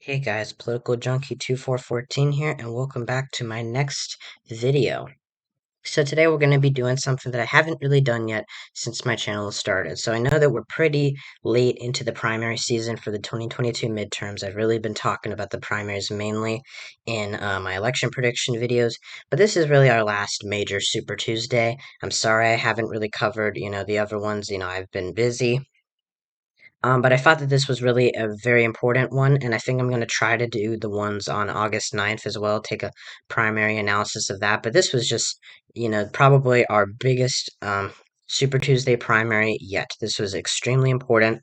Hey guys, Political Junkie 2414 here, and welcome back to my next video. So today we're going to be doing something that I haven't really done yet since my channel started. So I know that we're pretty late into the primary season for the 2022 midterms. I've really been talking about the primaries mainly in my election prediction videos, but this is really our last major Super Tuesday. I'm sorry I haven't really covered, the other ones. I've been busy. But I thought that this was really a very important one, and I think I'm going to try to do the ones on August 9th as well, take a primary analysis of that. But this was just, probably our biggest Super Tuesday primary yet. This was extremely important.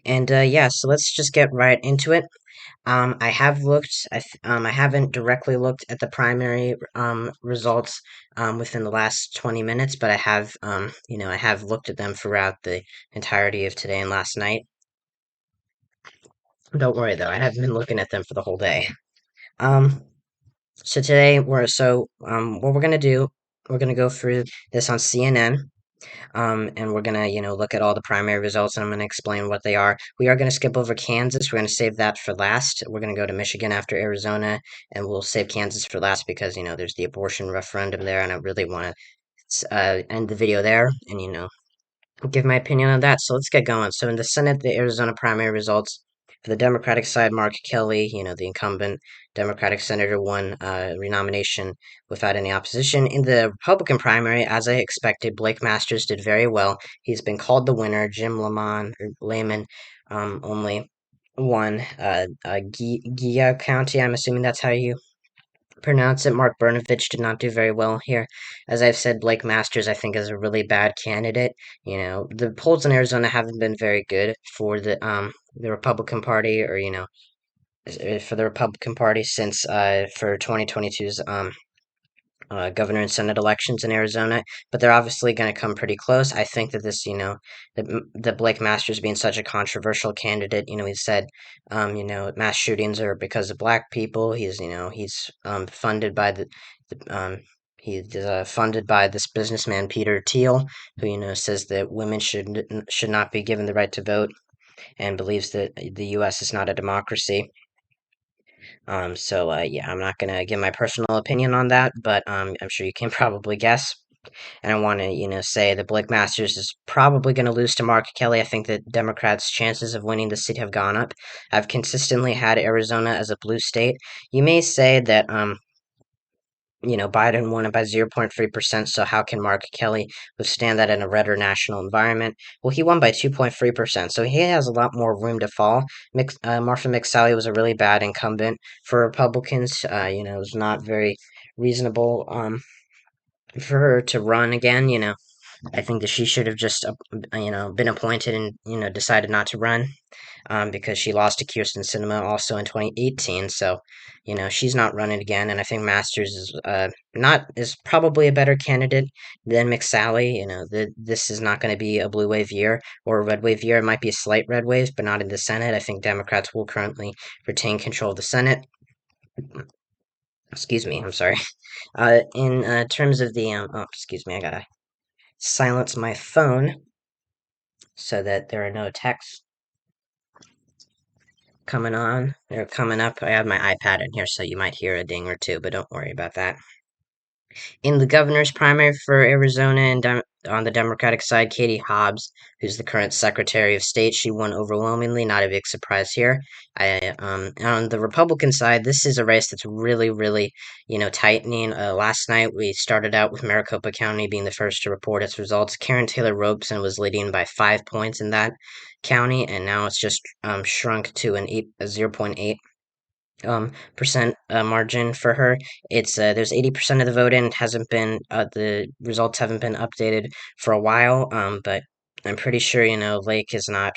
And yeah, so let's just get right into it. I have looked. I haven't directly looked at the primary results within the last 20 minutes, but I have I have looked at them throughout the entirety of today and last night. Don't worry though, I haven't been looking at them for the whole day. Um, so today what we're gonna do, we're gonna go through this on CNN. And we're gonna, look at all the primary results, and I'm gonna explain what they are. We are gonna skip over Kansas. We're gonna save that for last. We're gonna go to Michigan after Arizona, and we'll save Kansas for last because there's the abortion referendum there, and I really want to end the video there, and give my opinion on that. So let's get going. So in the Senate, the Arizona primary results for the Democratic side, Mark Kelly, the incumbent Democratic senator, won renomination without any opposition. In the Republican primary, as I expected, Blake Masters did very well. He's been called the winner. Jim Layman, only won Gia County. I'm assuming that's how you pronounce it. Mark Brnovich did not do very well here. As I've said, Blake Masters, I think, is a really bad candidate. The polls in Arizona haven't been very good for the Republican Party, or for the Republican Party since for 2022's governor and senate elections in Arizona, but they're obviously going to come pretty close. I think that the Blake Masters being such a controversial candidate, he said, mass shootings are because of black people. He's funded by he's funded by this businessman Peter Thiel, who says that women should not be given the right to vote, and believes that the U.S. is not a democracy. Yeah, I'm not gonna give my personal opinion on that, but I'm sure you can probably guess. And I want to, say that Blake Masters is probably going to lose to Mark Kelly. I think that Democrats' chances of winning the seat have gone up. I've consistently had Arizona as a blue state. You may say that, Biden won it by 0.3%, so how can Mark Kelly withstand that in a redder national environment? Well, he won by 2.3%, so he has a lot more room to fall. Martha McSally was a really bad incumbent for Republicans. It was not very reasonable for her to run again. I think that she should have just, been appointed and, decided not to run, because she lost to Kirsten Sinema also in 2018. So, she's not running again, and I think Masters is probably a better candidate than McSally. This is not going to be a blue wave year or a red wave year. It might be a slight red wave, but not in the Senate. I think Democrats will currently retain control of the Senate. Excuse me, I'm sorry. In terms of the excuse me, I gotta silence my phone so that there are no texts coming on. They're coming up. I have my iPad in here, so you might hear a ding or two, but don't worry about that. In the governor's primary for Arizona and on the Democratic side, Katie Hobbs, who's the current Secretary of State, she won overwhelmingly. Not a big surprise here. On the Republican side, this is a race that's really, really, tightening. Last night we started out with Maricopa County being the first to report its results. Karen Taylor Robeson was leading by 5 points in that county, and now it's just shrunk to a 0.8 percent margin for her. It's there's 80% of the vote in. It hasn't been the results haven't been updated for a while. But I'm pretty sure Lake is not.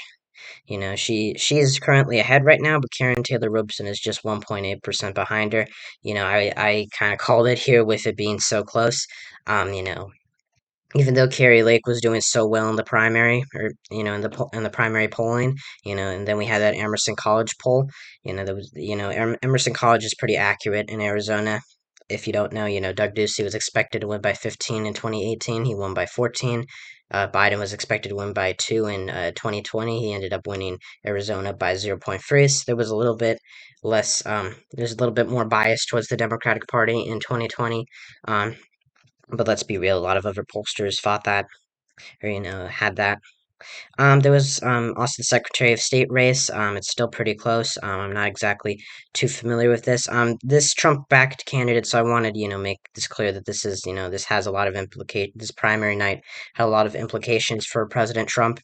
She is currently ahead right now, but Karen Taylor Robeson is just 1.8% behind her. I kind of called it here with it being so close. Even though Carrie Lake was doing so well in the primary, or in the primary polling, and then we had that Emerson College poll. That was Emerson College is pretty accurate in Arizona. If you don't know, Doug Ducey was expected to win by 15 in 2018. He won by 14. Biden was expected to win by 2 in 2020. He ended up winning Arizona by 0.3. So there was a little bit less, there's a little bit more bias towards the Democratic Party in 2020. Um, but let's be real, a lot of other pollsters fought that, or, had that. There was also the Secretary of State race. It's still pretty close. I'm not exactly too familiar with this. This Trump-backed candidate, so I wanted, make this clear that this is, this has a lot of this primary night had a lot of implications for President Trump.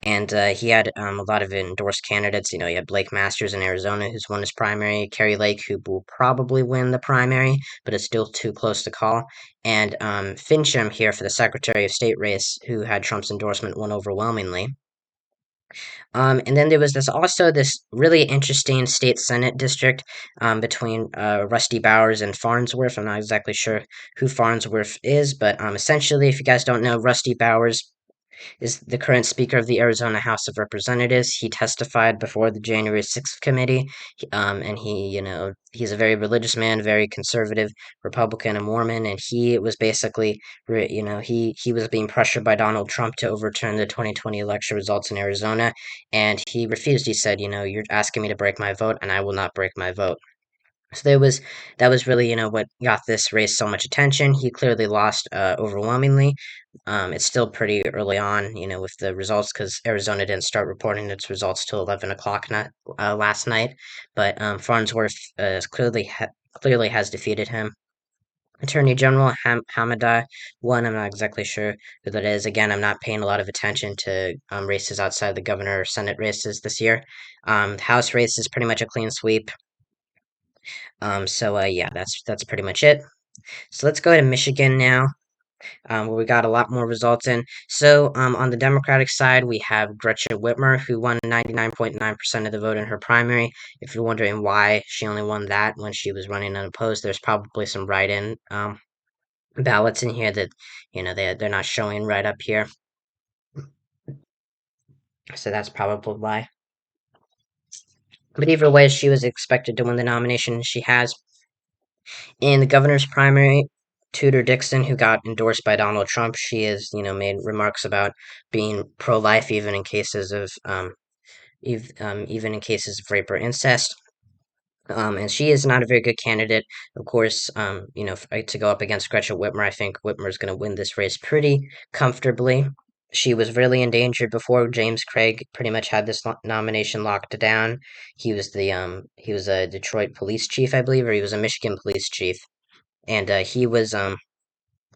And he had a lot of endorsed candidates. You had Blake Masters in Arizona, who's won his primary. Kerry Lake, who will probably win the primary, but it's still too close to call. And Fincham here for the Secretary of State race, who had Trump's endorsement, won overwhelmingly. And then there was this really interesting state senate district between Rusty Bowers and Farnsworth. I'm not exactly sure who Farnsworth is, but essentially, if you guys don't know, Rusty Bowers is the current Speaker of the Arizona House of Representatives. He testified before the January 6th committee, and he's a very religious man, very conservative Republican and Mormon, and he was basically, he was being pressured by Donald Trump to overturn the 2020 election results in Arizona, and he refused. He said, you're asking me to break my vote, and I will not break my vote. So that was really, what got this race so much attention. He clearly lost overwhelmingly. It's still pretty early on, with the results because Arizona didn't start reporting its results till 11 o'clock last night. But Farnsworth clearly has defeated him. Attorney General Hamada won. I'm not exactly sure who that is. Again, I'm not paying a lot of attention to races outside the governor or Senate races this year. House race is pretty much a clean sweep. Yeah, that's pretty much it. So let's go to Michigan now, where we got a lot more results in. So on the Democratic side, we have Gretchen Whitmer, who won 99.9% of the vote in her primary. If you're wondering why she only won that when she was running unopposed, there's probably some write-in ballots in here that they're not showing right up here. So that's probably why. But either way, she was expected to win the nomination. She has. In the governor's primary, Tudor Dixon, who got endorsed by Donald Trump, she has, made remarks about being pro-life even in cases of even in cases of rape or incest. And she is not a very good candidate. Of course, to go up against Gretchen Whitmer, I think Whitmer is going to win this race pretty comfortably. She was really endangered before James Craig pretty much had this nomination locked down. He was a Detroit police chief, I believe, or he was a Michigan police chief, and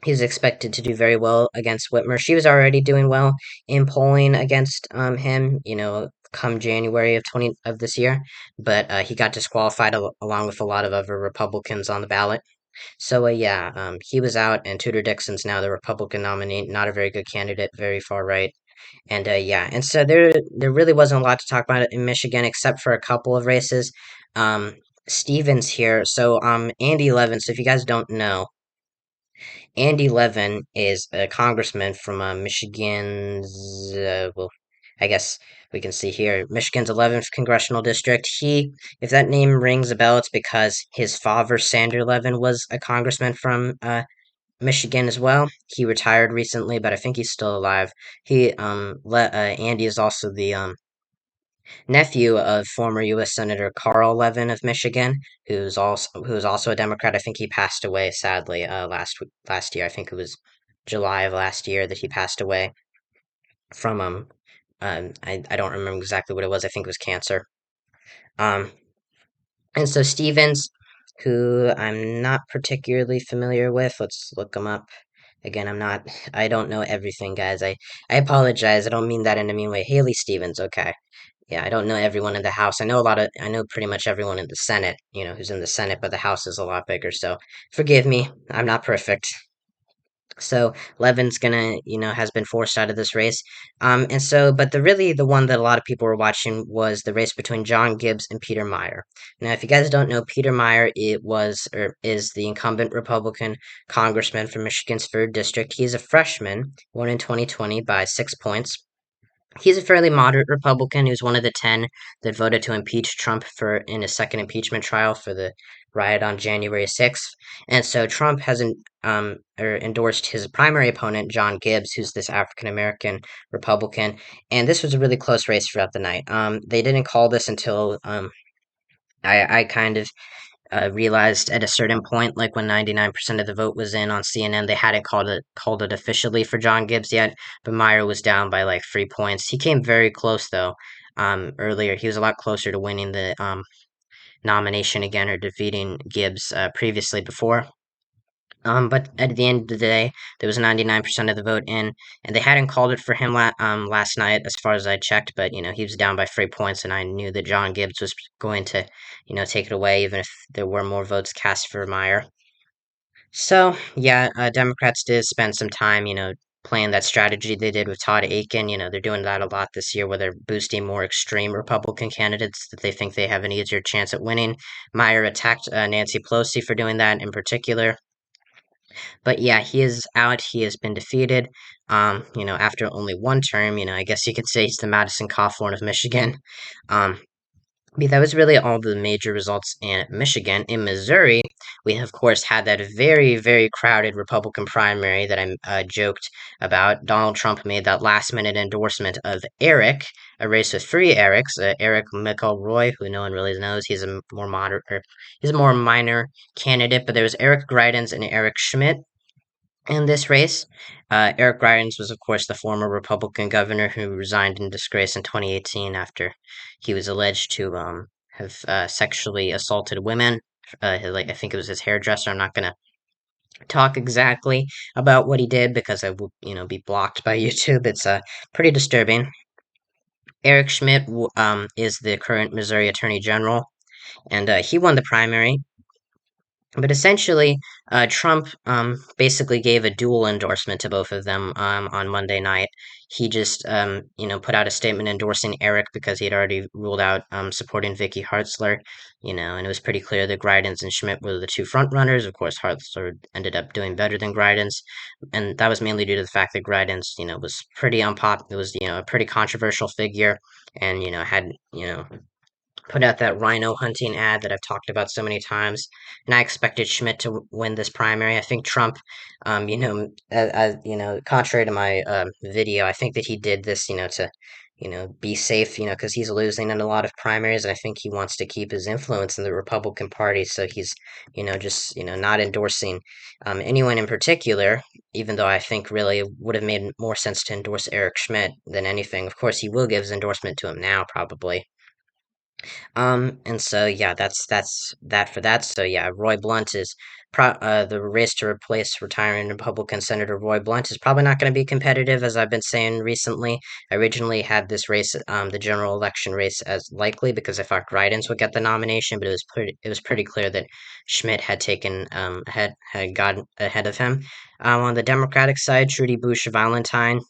he's expected to do very well against Whitmer. She was already doing well in polling against him, come January of this year, but he got disqualified along with a lot of other Republicans on the ballot. So yeah, he was out, and Tudor Dixon's now the Republican nominee. Not a very good candidate, very far right. And yeah, and so there really wasn't a lot to talk about in Michigan except for a couple of races. Um, Stevens here. So Andy Levin. So if you guys don't know, Andy Levin is a congressman from Michigan's, well, I guess we can see here, Michigan's 11th congressional district. If that name rings a bell, it's because his father, Sander Levin, was a congressman from Michigan as well. He retired recently, but I think he's still alive. Andy is also the nephew of former U.S. Senator Carl Levin of Michigan, who's also a Democrat. I think he passed away sadly last year. I think it was July of last year that he passed away from I don't remember exactly what it was. I think it was cancer. Um and so Stevens, who I'm not particularly familiar with, let's look him up. Again, I don't know everything, guys. I apologize. I don't mean that in a mean way. Haley Stevens, okay. Yeah, I don't know everyone in the House. I know pretty much everyone in the Senate, who's in the Senate, but the House is a lot bigger, so forgive me. I'm not perfect. So Levin's gonna, has been forced out of this race. But the one that a lot of people were watching was the race between John Gibbs and Peter Meyer. Now, if you guys don't know, Peter Meyer, is the incumbent Republican congressman from Michigan's 3rd district. He's a freshman, won in 2020 by 6 points. He's a fairly moderate Republican. He was one of the 10 that voted to impeach Trump for in a second impeachment trial for the riot on January 6th. And so Trump hasn't endorsed his primary opponent, John Gibbs, who's this African American Republican. And this was a really close race throughout the night. They didn't call this until I kind of realized at a certain point, like when 99% of the vote was in on CNN, they hadn't called it officially for John Gibbs yet, but Meyer was down by like 3 points. He came very close though. Earlier, he was a lot closer to winning the nomination again or defeating Gibbs previously before. But at the end of the day, there was 99% of the vote in, and they hadn't called it for him last night, as far as I checked. But he was down by 3 points, and I knew that John Gibbs was going to, take it away, even if there were more votes cast for Meyer. So yeah, Democrats did spend some time, playing that strategy they did with Todd Aiken. They're doing that a lot this year, where they're boosting more extreme Republican candidates that they think they have an easier chance at winning. Meyer attacked Nancy Pelosi for doing that in particular. But yeah, he is out. He has been defeated. After only one term, I guess you could say he's the Madison Cawthorn of Michigan. Um, but that was really all the major results in Michigan. In Missouri, we of course had that very, very crowded Republican primary that I joked about. Donald Trump made that last-minute endorsement of Eric, a race with three Erics. Eric McElroy, who no one really knows, he's a more moderate, or he's a more minor candidate. But there was Eric Greitens and Eric Schmidt in this race. Eric Greitens was, of course, the former Republican governor who resigned in disgrace in 2018 after he was alleged to have sexually assaulted women. Like I think it was his hairdresser. I'm not gonna talk exactly about what he did because I will, be blocked by YouTube. It's pretty disturbing. Eric Schmidt is the current Missouri Attorney General, and he won the primary. But essentially, Trump basically gave a dual endorsement to both of them on Monday night. He just, put out a statement endorsing Eric because he had already ruled out supporting Vicky Hartzler, and it was pretty clear that Greitens and Schmidt were the two frontrunners. Of course, Hartzler ended up doing better than Greitens, and that was mainly due to the fact that Greitens, was pretty unpopular. It was, a pretty controversial figure, and had, put out that rhino hunting ad that I've talked about so many times, and I expected Schmidt to win this primary. I think Trump, contrary to my video, I think that he did this, to, be safe, because he's losing in a lot of primaries, and I think he wants to keep his influence in the Republican Party, so he's, just, not endorsing anyone in particular, even though I think really it would have made more sense to endorse Eric Schmidt than anything. Of course, he will give his endorsement to him now, probably. And so yeah, that's that for that. So yeah, Roy Blunt is the race to replace retiring Republican Senator Roy Blunt is probably not going to be competitive, as I've been saying recently. I originally had this race, the general election race, as likely because I thought Greitens would get the nomination, but it was pretty clear that Schmidt had taken had gotten ahead of him. On the Democratic side, Trudy Bush Valentine,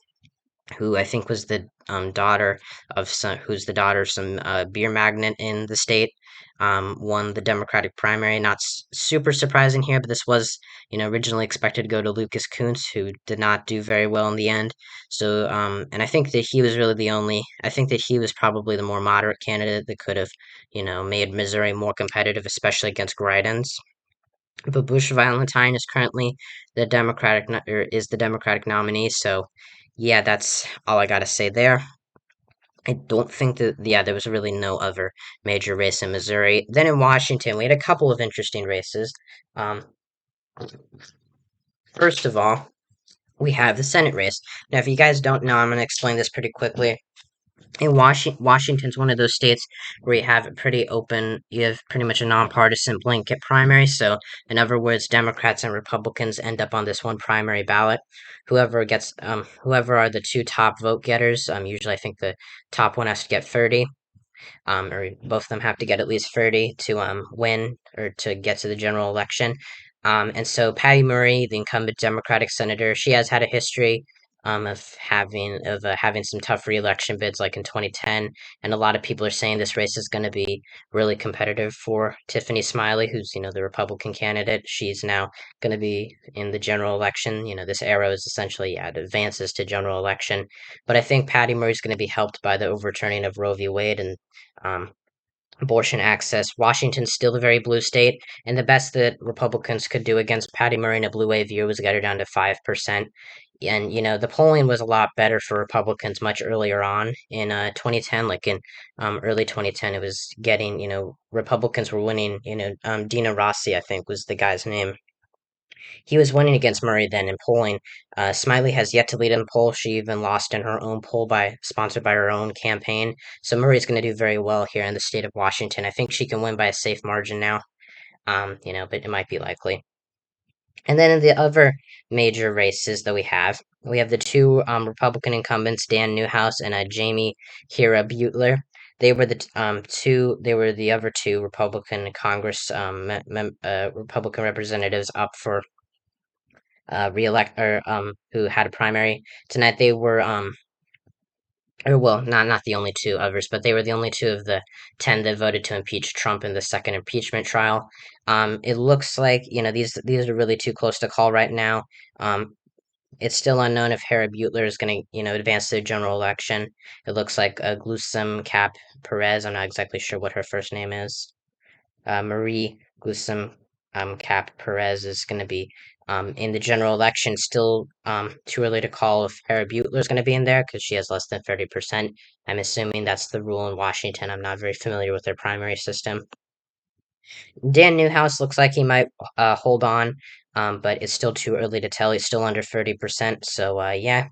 who I think was the daughter of who's the daughter of some beer magnate in the state, won the Democratic primary. Not super surprising here, but this was, originally expected to go to Lucas Kunce, who did not do very well in the end. So, and I think that he was really the only. I think that he was probably the more moderate candidate that could have, made Missouri more competitive, especially against Greitens. But Bush Valentine is currently is the Democratic nominee. So, yeah, that's all I gotta say there. I don't think that, yeah, there was really no other major race in Missouri. Then in Washington, we had a couple of interesting races. Um, First of all, we have the Senate race. Now, if you guys don't know, I'm gonna explain this pretty quickly. In Washington's one of those states where you have pretty much a nonpartisan blanket primary. So, in other words, Democrats and Republicans end up on this one primary ballot. Whoever are the two top vote getters, usually I think the top one has to get 30, or both of them have to get at least 30 to win or to get to the general election. And so Patty Murray, the incumbent Democratic senator, she has had a history. having some tough re-election bids like in 2010, and a lot of people are saying this race is going to be really competitive for Tiffany Smiley, who's the Republican candidate. She's now going to be in the general election. This arrow is essentially, yeah, it advances to general election, but I think Patty Murray's going to be helped by the overturning of Roe v. Wade and um, abortion access. Washington's still a very blue state, and the best that Republicans could do against Patty Murray in a blue wave year was get her down to 5%. And, the polling was a lot better for Republicans much earlier on in 2010, like in early 2010. It was getting, Republicans were winning, Dina Rossi, I think was the guy's name. He was winning against Murray then in polling. Smiley has yet to lead in the poll. She even lost in her own poll sponsored by her own campaign. So Murray's going to do very well here in the state of Washington. I think she can win by a safe margin now. But it might be likely. And then in the other major races that we have the two Republican incumbents, Dan Newhouse and Jamie Hira Butler. They were They were the other two Republican Congress Republican representatives up for reelect or who had a primary tonight. They were or well, not the only two others, but they were the only two of the 10 that voted to impeach Trump in the second impeachment trial. It looks like these are really too close to call right now. Um, it's still unknown if Harry Butler is going to advance to the general election. It looks like Glusum Cap Perez. I'm not exactly sure what her first name is. Marie Glusum Cap Perez is going to be in the general election. Still too early to call if Harry Butler is going to be in there because she has less than 30%. I'm assuming that's the rule in Washington. I'm not very familiar with their primary system. Dan Newhouse looks like he might hold on, but it's still too early to tell. He's still under 30%. So, yeah.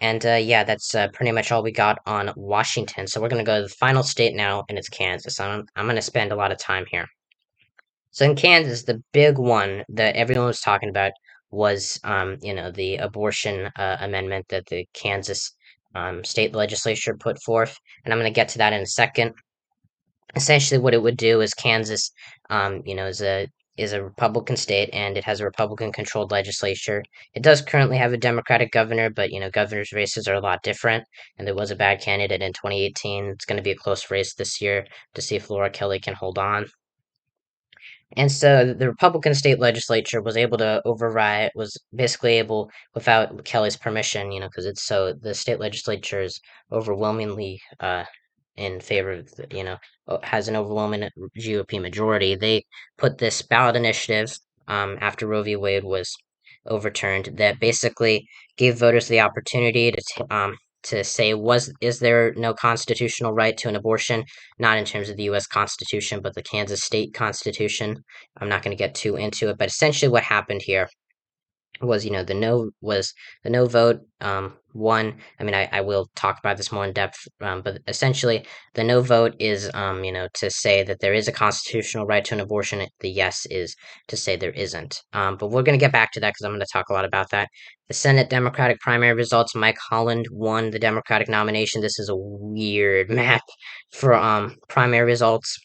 And yeah, that's pretty much all we got on Washington. So we're going to go to the final state now, and it's Kansas. I'm going to spend a lot of time here. So in Kansas, the big one that everyone was talking about was, the abortion amendment that the Kansas state legislature put forth, and I'm going to get to that in a second. Essentially, what it would do is Kansas, is a Republican state, and it has a Republican-controlled legislature. It does currently have a Democratic governor, but governors' races are a lot different, and there was a bad candidate in 2018. It's going to be a close race this year to see if Laura Kelly can hold on. And so the Republican state legislature was basically able, without Kelly's permission, because the state legislature is overwhelmingly in favor of, has an overwhelming GOP majority. They put this ballot initiative after Roe v. Wade was overturned that basically gave voters the opportunity to say, is there no constitutional right to an abortion? Not in terms of the U.S. Constitution, but the Kansas state Constitution. I'm not going to get too into it, but essentially what happened here was the no vote won. I mean, I will talk about this more in depth, but essentially the no vote is to say that there is a constitutional right to an abortion. The yes is to say there isn't. But we're going to get back to that because I'm going to talk a lot about that. The Senate Democratic primary results: Mike Holland won the Democratic nomination. This is a weird map for primary results,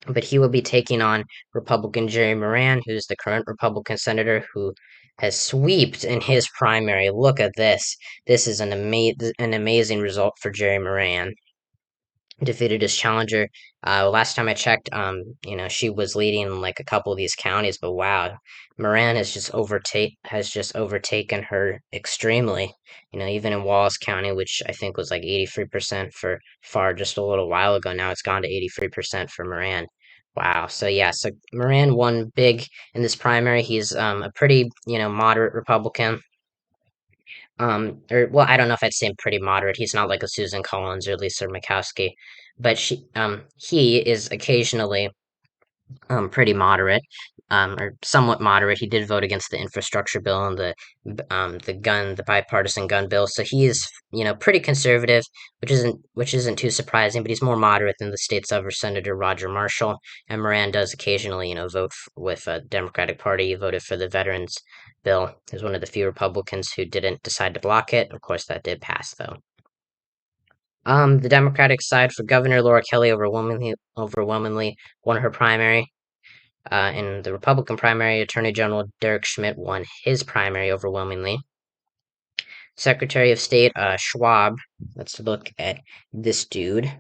but he will be taking on Republican Jerry Moran, who's the current Republican senator who has swept in his primary. Look at this. This is an amazing result for Jerry Moran. Defeated his challenger. Last time I checked, she was leading in like a couple of these counties, but wow, Moran has just overtaken her extremely. Even in Wallace County, which I think was like 83% for far just a little while ago, now it's gone to 83% for Moran. Wow. So yeah, so Moran won big in this primary. He's a pretty, moderate Republican. Or well, I don't know if I'd say pretty moderate. He's not like a Susan Collins or Lisa Murkowski, but he is occasionally pretty moderate, or somewhat moderate. He did vote against the infrastructure bill and the bipartisan gun bill. So he is, pretty conservative, which isn't too surprising. But he's more moderate than the state's other senator Roger Marshall. And Moran does occasionally, vote with a Democratic Party. He voted for the veterans bill. He's one of the few Republicans who didn't decide to block it. Of course, that did pass though. The Democratic side for Governor Laura Kelly overwhelmingly won her primary. In the Republican primary, Attorney General Derek Schmidt won his primary overwhelmingly. Secretary of State Schwab. Let's look at this dude.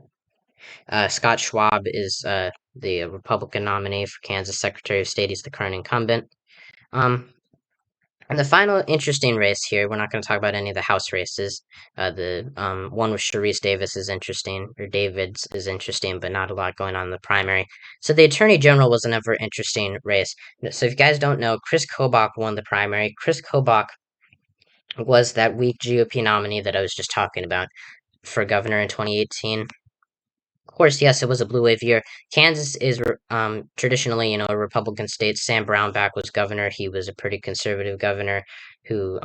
Scott Schwab is the Republican nominee for Kansas Secretary of State. He's the current incumbent. Um, and the final interesting race here, we're not going to talk about any of the House races. The one with Sharice Davis is interesting, or Davids is interesting, but not a lot going on in the primary. So the Attorney General was another interesting race. So if you guys don't know, Chris Kobach won the primary. Chris Kobach was that weak GOP nominee that I was just talking about for governor in 2018. Of course, yes, it was a blue wave year. Kansas is traditionally, a Republican state. Sam Brownback was governor. He was a pretty conservative governor who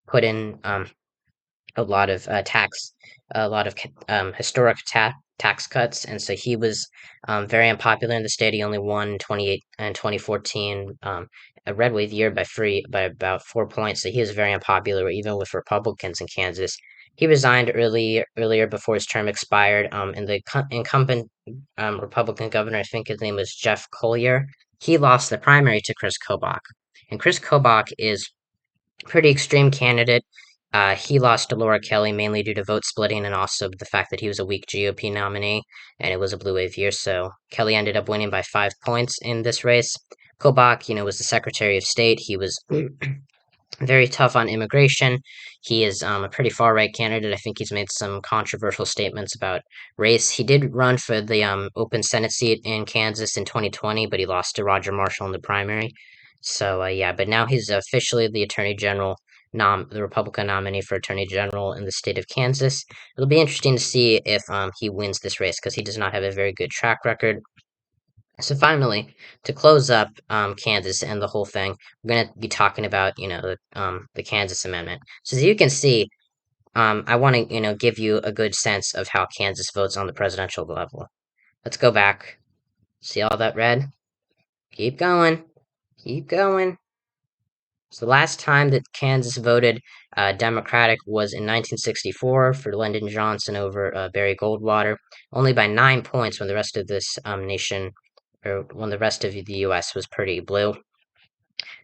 put in a lot of a lot of historic tax cuts, and so he was very unpopular in the state. He only won 28 and 2014, a red wave year by about 4 points. So he was very unpopular even with Republicans in Kansas. He resigned earlier before his term expired. And the incumbent Republican governor, I think his name was Jeff Collier, he lost the primary to Chris Kobach, and Chris Kobach is pretty extreme candidate. He lost to Laura Kelly mainly due to vote splitting and also the fact that he was a weak GOP nominee and it was a blue wave year. So Kelly ended up winning by 5 points in this race. Kobach, was the Secretary of State. He was very tough on immigration. He is a pretty far right candidate. I think he's made some controversial statements about race. He did run for the open Senate seat in Kansas in 2020, but he lost to Roger Marshall in the primary. So yeah, but now he's officially the Attorney General, the Republican nominee for Attorney General in the state of Kansas. It'll be interesting to see if he wins this race because he does not have a very good track record. So finally, to close up Kansas and the whole thing, we're going to be talking about the Kansas Amendment. So as you can see, I want to give you a good sense of how Kansas votes on the presidential level. Let's go back. See all that red? Keep going. Keep going. So the last time that Kansas voted Democratic was in 1964 for Lyndon Johnson over Barry Goldwater, only by 9 points when the rest of this nation, or when the rest of the U.S. was pretty blue.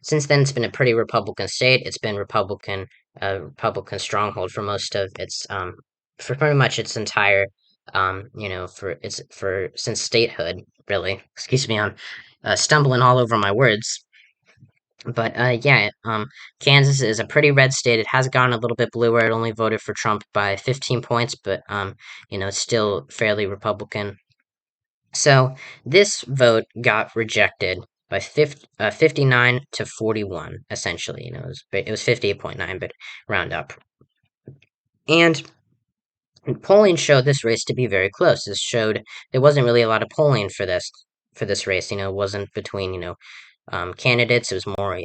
Since then, it's been a pretty Republican state. It's been Republican stronghold for most of its, for pretty much its entire, for since statehood, really. Excuse me, I'm stumbling all over my words. But yeah, Kansas is a pretty red state. It has gotten a little bit bluer. It only voted for Trump by 15 points, but it's still fairly Republican. So this vote got rejected by 59 to 41, essentially. It was 58.9, but round up. And polling showed this race to be very close. This showed there wasn't really a lot of polling for this race. It wasn't between candidates. It was more,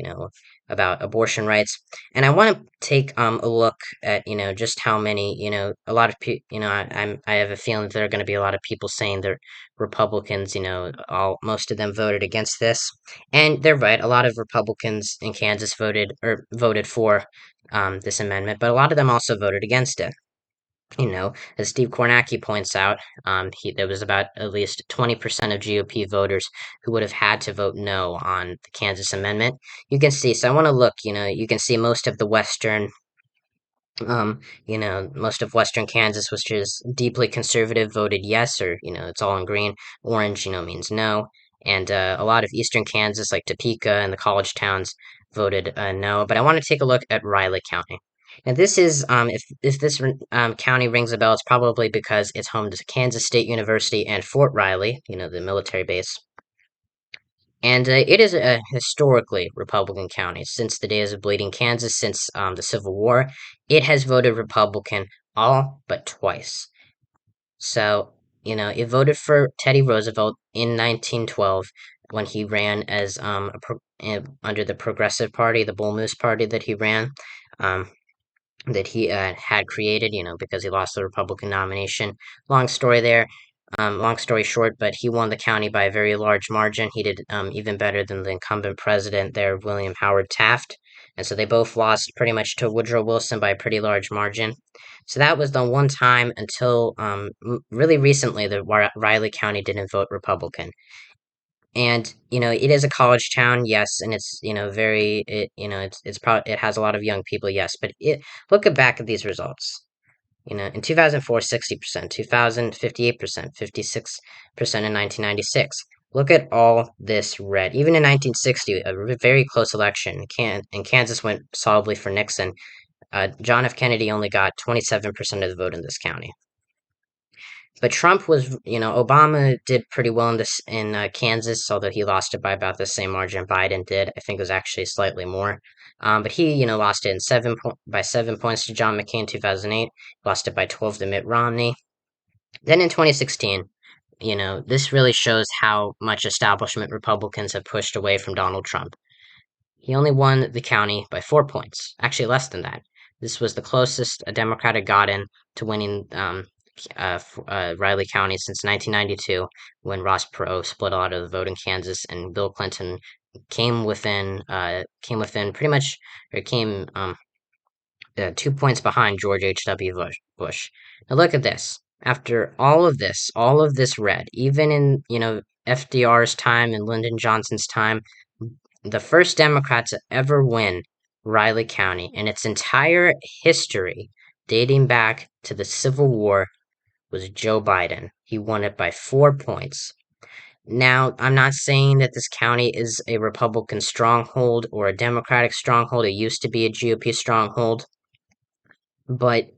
about abortion rights. And I want to take a look at, just how many, a lot of people, I have a feeling that there are going to be a lot of people saying that Republicans, most of them voted against this, and they're right. A lot of Republicans in Kansas voted for this amendment, but a lot of them also voted against it. As Steve Kornacki points out, there was about at least 20% of GOP voters who would have had to vote no on the Kansas Amendment. You can see, so I want to look, you can see most of the most of Western Kansas, which is deeply conservative, voted yes, or, it's all in green. Orange, means no. And a lot of Eastern Kansas, like Topeka and the college towns, voted no. But I want to take a look at Riley County. And this is, if this county rings a bell, it's probably because it's home to Kansas State University and Fort Riley, the military base. And it is a historically Republican county. Since the days of Bleeding Kansas, since the Civil War, it has voted Republican all but twice. So, it voted for Teddy Roosevelt in 1912 when he ran as under the Progressive Party, the Bull Moose Party that he ran. That he had created, because he lost the Republican nomination. Long story there. Long story short, but he won the county by a very large margin. He did even better than the incumbent president there, William Howard Taft. And so they both lost pretty much to Woodrow Wilson by a pretty large margin. So that was the one time until really recently that Riley County didn't vote Republican. And it is a college town, yes, and it's very it it's probably it has a lot of young people, yes, but look back at these results. In 2004, 60%, 2000, 58%, 56% in 1996. Look at all this red. Even in 1960, a very close election, and Kansas went solidly for Nixon. John F. Kennedy only got 27% of the vote in this county. But Trump was, Obama did pretty well in Kansas, although he lost it by about the same margin Biden did. I think it was actually slightly more. But he, lost it by 7 points to John McCain in 2008, lost it by 12 to Mitt Romney. Then in 2016, this really shows how much establishment Republicans have pushed away from Donald Trump. He only won the county by 4 points, actually less than that. This was the closest a Democrat had gotten to winning Riley County since 1992, when Ross Perot split a lot of the vote in Kansas, and Bill Clinton came within pretty much, or came 2 points behind George H.W. Bush. Now look at this. After all of this red, even in FDR's time and Lyndon Johnson's time, the first Democrat to ever win Riley County in its entire history, dating back to the Civil War, was Joe Biden. He won it by 4 points. Now, I'm not saying that this county is a Republican stronghold or a Democratic stronghold. It used to be a GOP stronghold, but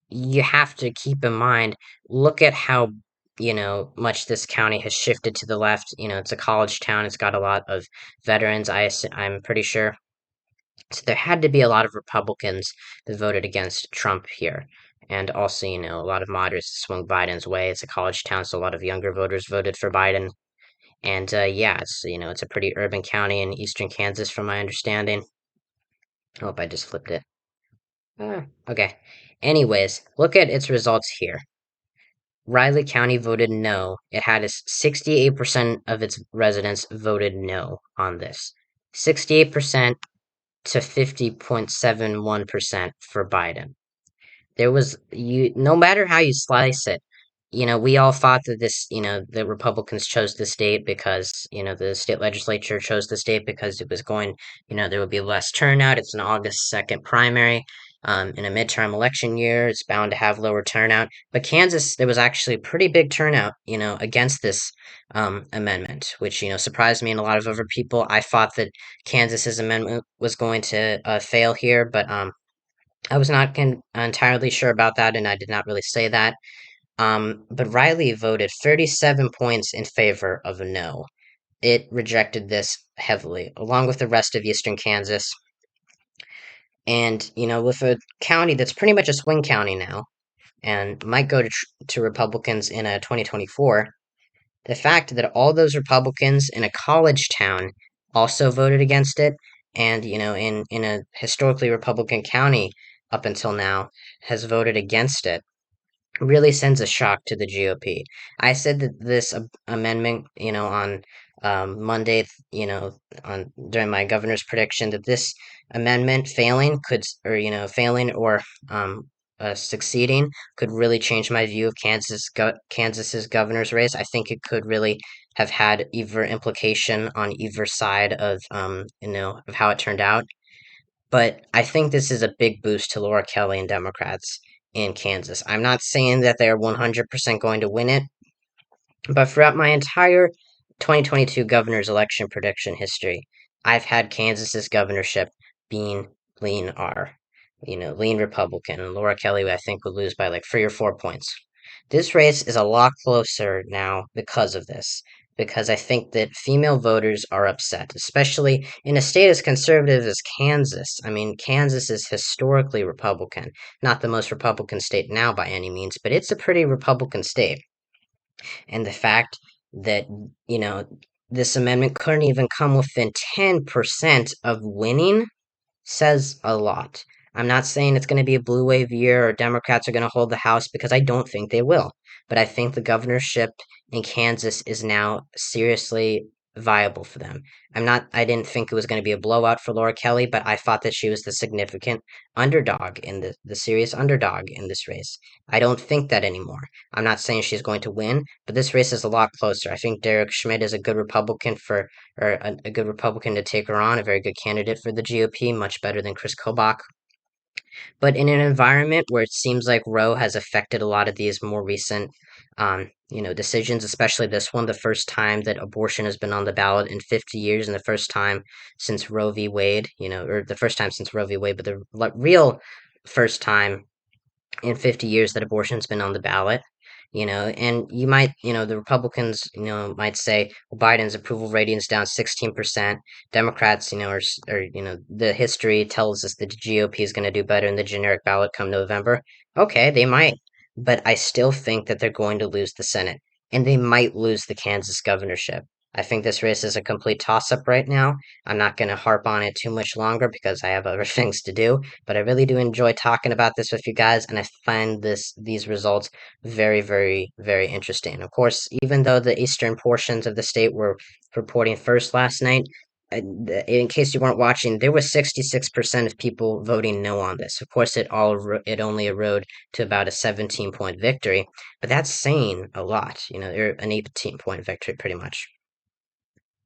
you have to keep in mind, look at how much this county has shifted to the left. It's a college town. It's got a lot of veterans. I'm pretty sure. So there had to be a lot of Republicans that voted against Trump here. And also, a lot of moderates swung Biden's way. It's a college town, so a lot of younger voters voted for Biden. And yeah, it's a pretty urban county in eastern Kansas, from my understanding. Oh, I just flipped it. Okay. Anyways, look at its results here. Riley County voted no. It had 68% of its residents voted no on this. 68% to 50.71% for Biden. No matter how you slice it, we all thought that the Republicans chose the state because, the state legislature chose the state because it was going, there would be less turnout. It's an August 2nd primary. In a midterm election year, it's bound to have lower turnout. But Kansas, there was actually a pretty big turnout, against this amendment, which, surprised me and a lot of other people. I thought that Kansas's amendment was going to fail here, but I was not entirely sure about that, and I did not really say that. But Riley voted 37 points in favor of a no. It rejected this heavily, along with the rest of eastern Kansas. And, with a county that's pretty much a swing county now, and might go to Republicans in 2024, the fact that all those Republicans in a college town also voted against it, and, in a historically Republican county up until now, has voted against it, really sends a shock to the GOP. I said that this amendment, on Monday, on during my governor's prediction, that this amendment failing or succeeding could really change my view of Kansas's governor's race. I think it could really have had either implication on either side of of how it turned out. But I think this is a big boost to Laura Kelly and Democrats in Kansas. I'm not saying that they're 100% going to win it, but throughout my entire 2022 governor's election prediction history, I've had Kansas's governorship being lean R, lean Republican, and Laura Kelly, I think, would lose by like 3 or 4 points. This race is a lot closer now because of this, because I think that female voters are upset, especially in a state as conservative as Kansas. I mean, Kansas is historically Republican, not the most Republican state now by any means, but it's a pretty Republican state. And the fact that, you know, this amendment couldn't even come within 10% of winning says a lot. I'm not saying it's going to be a blue wave year or Democrats are going to hold the House, because I don't think they will. But I think the governorship in Kansas is now seriously viable for them. I didn't think it was going to be a blowout for Laura Kelly, but I thought that she was the significant underdog in the serious underdog in this race. I don't think that anymore. I'm not saying she's going to win, but this race is a lot closer. I think Derek Schmidt is a good Republican a good Republican to take her on, a very good candidate for the GOP, much better than Chris Kobach. But in an environment where it seems like Roe has affected a lot of these more recent, decisions, especially this one, the first time that abortion has been on the ballot in 50 years, and the first time since Roe v. Wade, or the first time since Roe v. Wade, but the real first time in 50 years that abortion's been on the ballot. And the Republicans, might say, well, Biden's approval rating's down 16%. Democrats, the history tells us the GOP is going to do better in the generic ballot come November. Okay, they might, but I still think that they're going to lose the Senate, and they might lose the Kansas governorship. I think this race is a complete toss-up right now. I'm not going to harp on it too much longer because I have other things to do, but I really do enjoy talking about this with you guys, and I find these results very, very, very interesting. Of course, even though the eastern portions of the state were reporting first last night, in case you weren't watching, there was 66% of people voting no on this. Of course, it only erode to about a 17-point victory, but that's saying a lot. Or an 18-point victory, pretty much.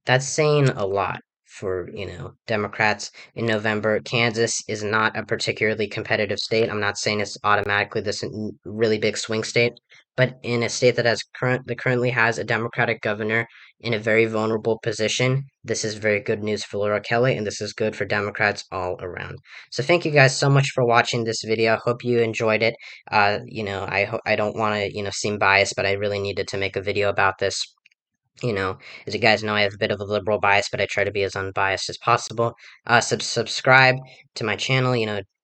That's saying a lot for, Democrats in November. Kansas is not a particularly competitive state. I'm not saying it's automatically this really big swing state, but in a state that currently has a Democratic governor in a very vulnerable position, this is very good news for Laura Kelly, and this is good for Democrats all around. So thank you guys so much for watching this video. Hope you enjoyed it. I don't want to, seem biased, but I really needed to make a video about this. As you guys know, I have a bit of a liberal bias, but I try to be as unbiased as possible. Subscribe to my channel,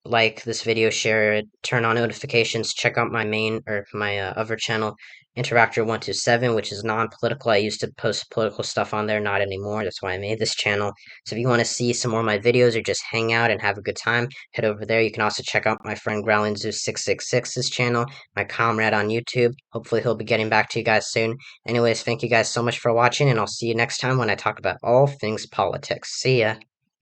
like this video, share it, turn on notifications, check out my main, or my other channel, Interactor127, which is non-political. I used to post political stuff on there, not anymore. That's why I made this channel. So if you want to see some more of my videos or just hang out and have a good time, head over there. You can also check out my friend GrowlingZeus666's channel, my comrade on YouTube. Hopefully he'll be getting back to you guys soon. Anyways, thank you guys so much for watching, and I'll see you next time when I talk about all things politics. See ya.